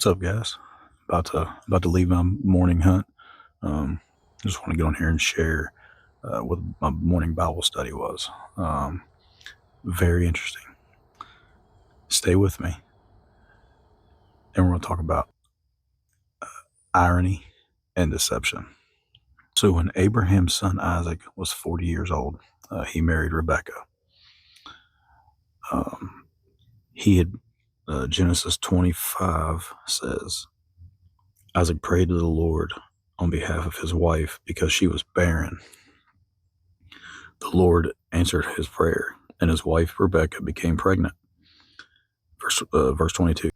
What's up, guys? About to leave my morning hunt. Just want to get on here and share what my morning Bible study was. Very interesting. Stay with me, and we're going to talk about irony and deception. So, when Abraham's son Isaac was 40 years old, he married Rebekah. He had Genesis 25 says, Isaac prayed to the Lord on behalf of his wife because she was barren. The Lord answered his prayer, and his wife Rebekah became pregnant. Verse 22.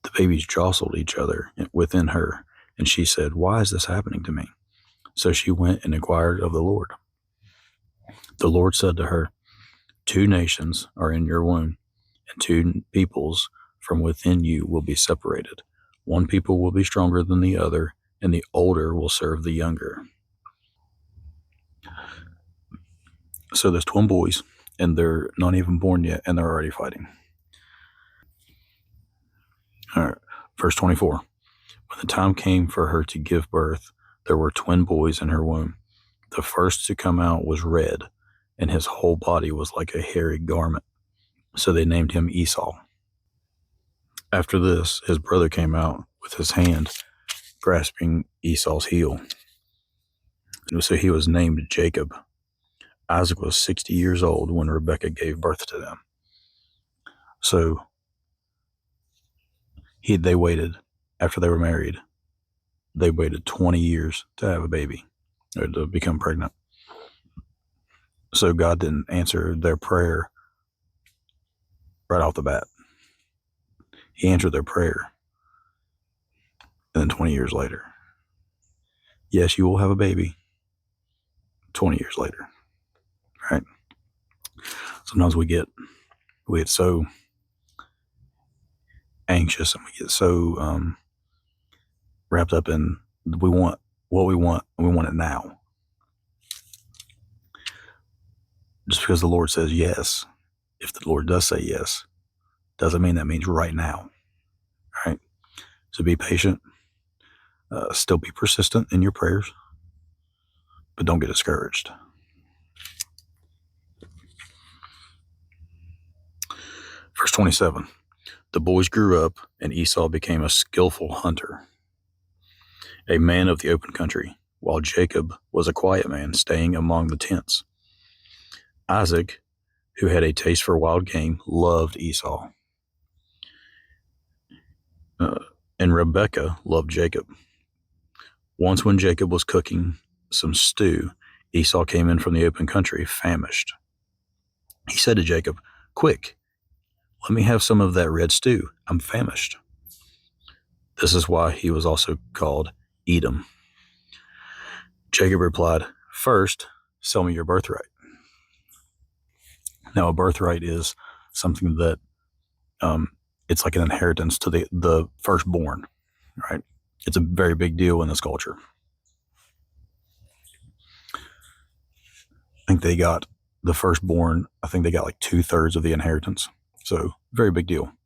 The babies jostled each other within her, and she said, "Why is this happening to me?" So she went and inquired of the Lord. The Lord said to her, "Two nations are in your womb, and two peoples from within you will be separated. One people will be stronger than the other, and the older will serve the younger." So there's twin boys, and they're not even born yet, and they're already fighting. All right, verse 24. When the time came for her to give birth, there were twin boys in her womb. The first to come out was red, and his whole body was like a hairy garment. So they named him Esau. After this, his brother came out with his hand grasping Esau's heel. And so he was named Jacob. Isaac was 60 years old when Rebekah gave birth to them. So they waited, after they were married, they waited 20 years to have a baby, or to become pregnant. So God didn't answer their prayer right off the bat. He answered their prayer, and then 20 years later. Yes, you will have a baby 20 years later, right? Sometimes we get so anxious, and we get so wrapped up in we want what we want, and we want it now. Just because the Lord says yes, if the Lord does say yes, doesn't mean that means right now, right? So be patient, still be persistent in your prayers, but don't get discouraged. Verse 27, the boys grew up, and Esau became a skillful hunter, a man of the open country, while Jacob was a quiet man, staying among the tents. Isaac, who had a taste for wild game, loved Esau, and Rebekah loved Jacob. Once when Jacob was cooking some stew, Esau came in from the open country, famished. He said to Jacob, "Quick, let me have some of that red stew. I'm famished." This is why he was also called Edom. Jacob replied, "First, sell me your birthright." Now, a birthright is something that it's like an inheritance to the firstborn, right? It's a very big deal in this culture. I think they got the firstborn, I think they got like 2/3 of the inheritance. So, very big deal.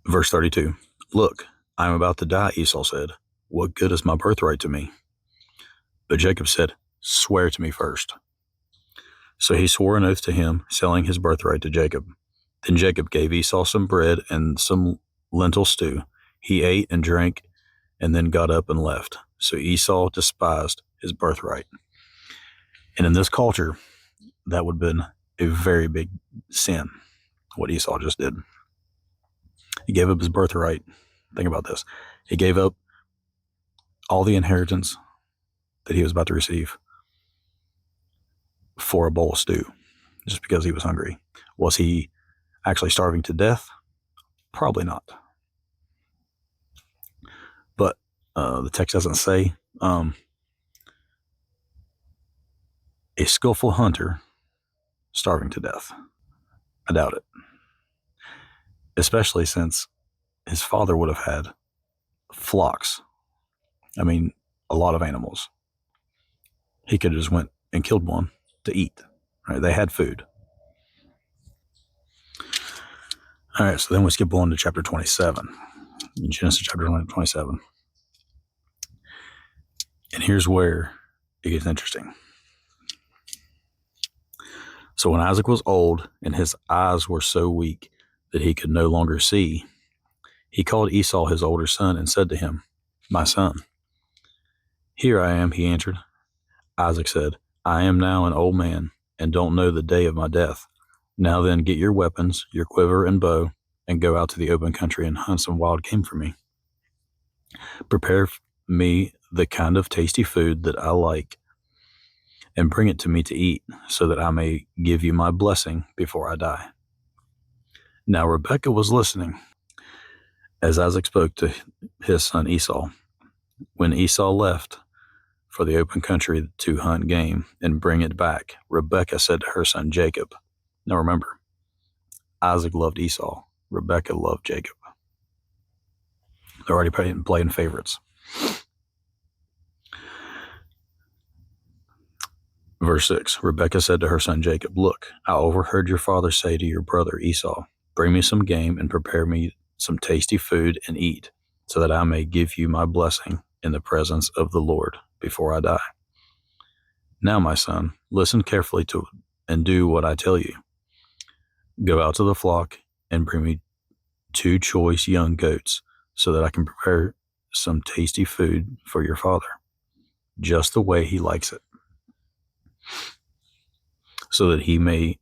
Verse 32, "Look, I am about to die," Esau said. "What good is my birthright to me?" But Jacob said, "Swear to me first." So he swore an oath to him, selling his birthright to Jacob. Then Jacob gave Esau some bread and some lentil stew. He ate and drank, and then got up and left. So Esau despised his birthright. And in this culture, that would have been a very big sin, what Esau just did. He gave up his birthright. Think about this. He gave up all the inheritance that he was about to receive for a bowl of stew, just because he was hungry. Was he actually starving to death? Probably not. But the text doesn't say. A skillful hunter starving to death. I doubt it. Especially since his father would have had flocks. I mean, a lot of animals. He could have just went and killed one to eat. Right? They had food. All right, so then we skip on to chapter 27. In Genesis chapter 27. And here's where it gets interesting. So when Isaac was old and his eyes were so weak that he could no longer see, he called Esau his older son and said to him, "My son." "Here I am," he answered. Isaac said, "I am now an old man and don't know the day of my death. Now then, get your weapons, your quiver and bow, and go out to the open country and hunt some wild game for me. Prepare me the kind of tasty food that I like and bring it to me to eat, so that I may give you my blessing before I die." Now Rebekah was listening as Isaac spoke to his son Esau. When Esau left for the open country to hunt game and bring it back, Rebekah said to her son Jacob. Now remember, Isaac loved Esau. Rebekah loved Jacob. They're already playing favorites. Verse 6, Rebekah said to her son Jacob, "Look, I overheard your father say to your brother Esau, 'Bring me some game and prepare me some tasty food and eat, so that I may give you my blessing in the presence of the Lord before I die.' Now, my son, listen carefully to and do what I tell you. Go out to the flock and bring me 2 choice young goats, so that I can prepare some tasty food for your father, just the way he likes it, so that he may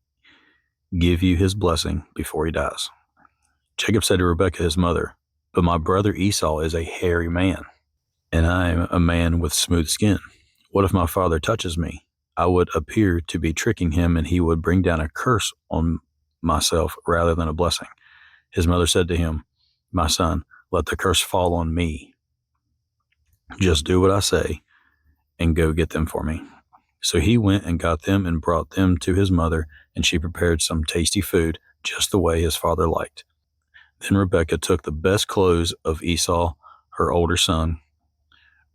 give you his blessing before he dies." Jacob said to Rebekah his mother, "But my brother Esau is a hairy man, and I am a man with smooth skin. What if my father touches me? I would appear to be tricking him, and he would bring down a curse on myself rather than a blessing." His mother said to him, "My son, let the curse fall on me. Just do what I say and go get them for me." So he went and got them and brought them to his mother, and she prepared some tasty food just the way his father liked. Then Rebekah took the best clothes of Esau, her older son,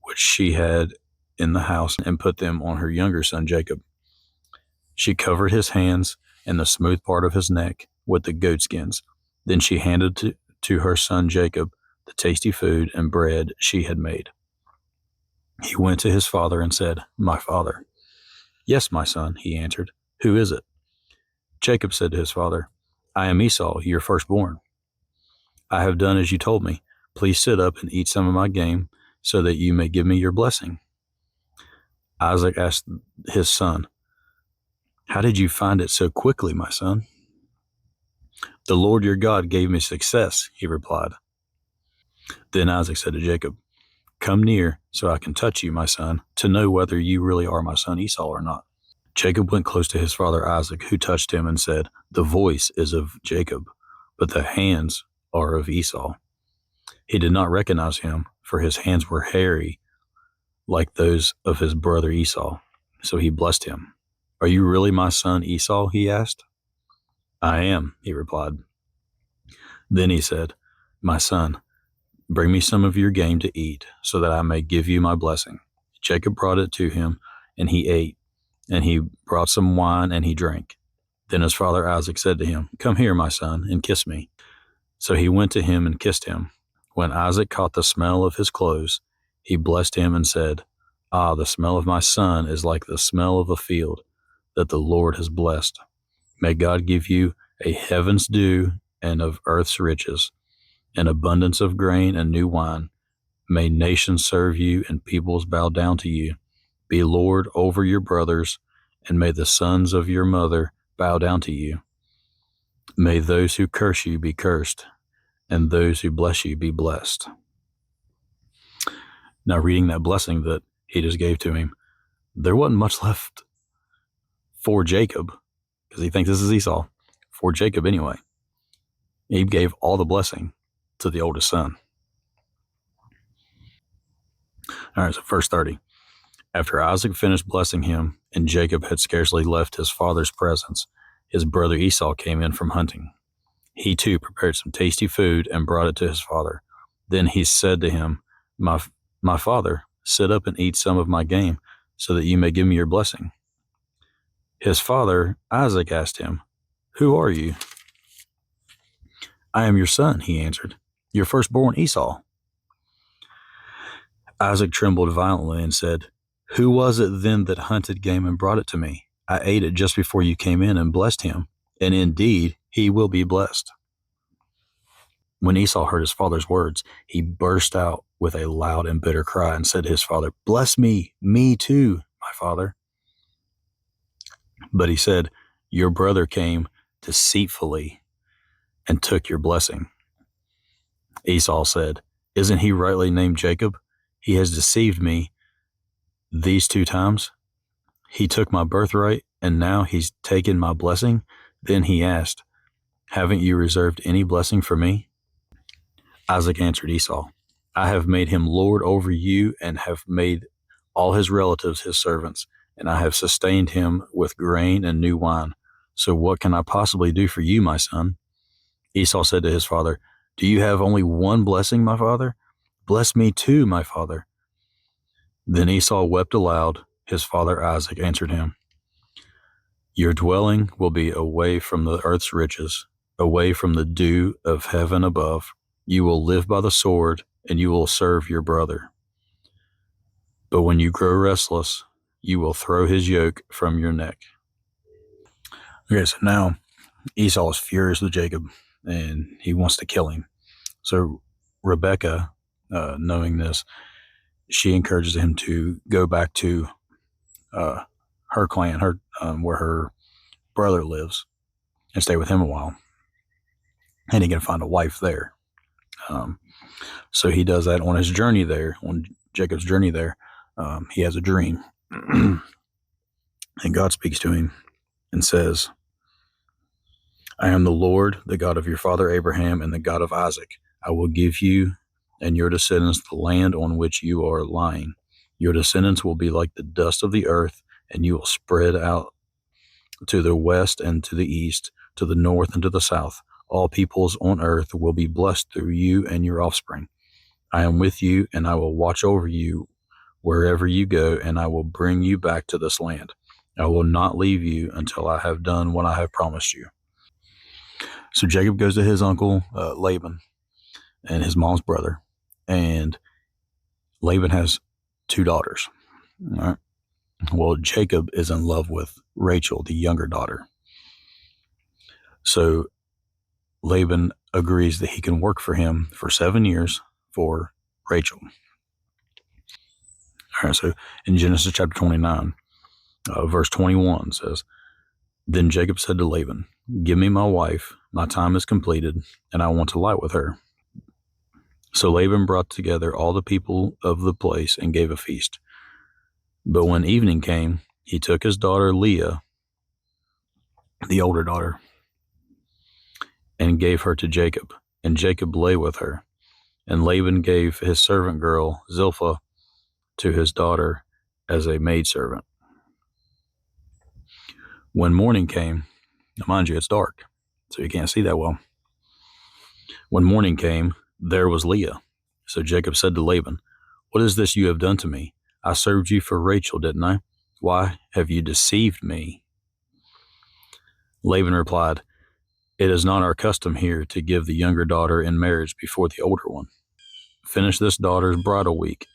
which she had in the house, and put them on her younger son Jacob. She covered his hands and the smooth part of his neck with the goatskins. Then she handed to her son Jacob the tasty food and bread she had made. He went to his father and said, "My father." "Yes, my son," he answered. "Who is it?" Jacob said to his father, "I am Esau, your firstborn. I have done as you told me. Please sit up and eat some of my game, so that you may give me your blessing." Isaac asked his son, "How did you find it so quickly, my son?" "The Lord your God gave me success," he replied. Then Isaac said to Jacob, "Come near so I can touch you, my son, to know whether you really are my son Esau or not." Jacob went close to his father Isaac, who touched him and said, "The voice is of Jacob, but the hands are of Esau." He did not recognize him, for his hands were hairy like those of his brother Esau. So he blessed him. "Are you really my son Esau?" he asked. "I am," he replied. Then he said, "My son, bring me some of your game to eat, so that I may give you my blessing." Jacob brought it to him, and he ate, and he brought some wine, and he drank. Then his father Isaac said to him, "Come here, my son, and kiss me." So he went to him and kissed him. When Isaac caught the smell of his clothes, he blessed him and said, "Ah, the smell of my son is like the smell of a field that the Lord has blessed. May God give you a heaven's dew and of earth's riches, an abundance of grain and new wine. May nations serve you and peoples bow down to you. Be Lord over your brothers, and may the sons of your mother bow down to you. May those who curse you be cursed, and those who bless you be blessed." Now, reading that blessing that he just gave to him, there wasn't much left for Jacob, because he thinks this is Esau, for Jacob anyway. He gave all the blessing to the oldest son. All right, so verse 30. After Isaac finished blessing him, and Jacob had scarcely left his father's presence, his brother Esau came in from hunting. He too prepared some tasty food and brought it to his father. Then he said to him, My father, sit up and eat some of my game, so that you may give me your blessing." His father Isaac asked him, "Who are you?" I am your son, he answered, your firstborn Esau. Isaac trembled violently and said, who was it then that hunted game and brought it to me? I ate it just before you came in and blessed him, and indeed he will be blessed. When Esau heard his father's words, he burst out with a loud and bitter cry and said to his father, bless me too, my father. But he said, your brother came deceitfully and took your blessing. Esau said, isn't he rightly named Jacob? He has deceived me these 2 times. He took my birthright, and now he's taken my blessing. Then he asked, haven't you reserved any blessing for me? Isaac answered Esau, I have made him lord over you and have made all his relatives his servants, and I have sustained him with grain and new wine. So what can I possibly do for you, my son? Esau said to his father, do you have only one blessing, my father? Bless me too, my father. Then Esau wept aloud. His father Isaac answered him, your dwelling will be away from the earth's riches, away from the dew of heaven above. You will live by the sword, and you will serve your brother. But when you grow restless, you will throw his yoke from your neck. Okay, so now Esau is furious with Jacob, and he wants to kill him. So Rebekah, knowing this, she encourages him to go back to her clan, where her brother lives, and stay with him a while. And he can find a wife there. So he does that on his journey there, on Jacob's journey there. He has a dream, and God speaks to him and says, I am the Lord, the God of your father Abraham and the God of Isaac. I will give you and your descendants the land on which you are lying. Your descendants will be like the dust of the earth, and you will spread out to the west and to the east, to the north and to the south. All peoples on earth will be blessed through you and your offspring. I am with you, and I will watch over you wherever you go, and I will bring you back to this land. I will not leave you until I have done what I have promised you. So Jacob goes to his uncle Laban and his mom's brother, and Laban has 2 daughters. All right. Well, Jacob is in love with Rachel, the younger daughter. So Laban agrees that he can work for him for 7 years for Rachel. All right, so in Genesis chapter 29, verse 21 says, then Jacob said to Laban, give me my wife, my time is completed, and I want to lie with her. So Laban brought together all the people of the place and gave a feast. But when evening came, he took his daughter Leah, the older daughter, and gave her to Jacob, and Jacob lay with her. And Laban gave his servant girl Zilpah to his daughter as a maidservant. When morning came, now mind you, it's dark, so you can't see that well. When morning came, there was Leah. So Jacob said to Laban, what is this you have done to me? I served you for Rachel, didn't I? Why have you deceived me? Laban replied, it is not our custom here to give the younger daughter in marriage before the older one. Finish this daughter's bridal week.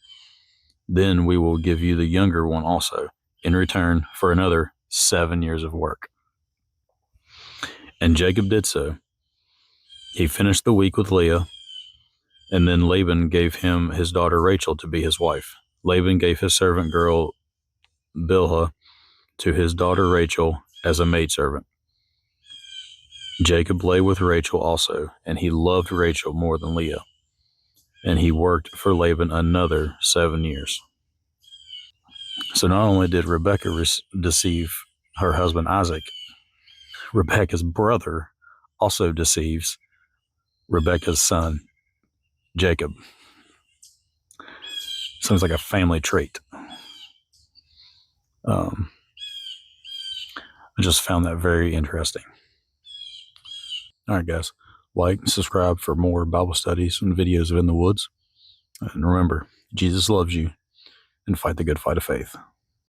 Then we will give you the younger one also, in return for another 7 years of work. And Jacob did so. He finished the week with Leah, and then Laban gave him his daughter Rachel to be his wife. Laban gave his servant girl Bilhah to his daughter Rachel as a maidservant. Jacob lay with Rachel also, and he loved Rachel more than Leah. And he worked for Laban another 7 years. So not only did Rebekah deceive her husband Isaac, Rebekah's brother also deceives Rebekah's son Jacob. Sounds like a family trait. I just found that very interesting. All right, guys. Like and subscribe for more Bible studies and videos of In the Woods. And remember, Jesus loves you, and fight the good fight of faith.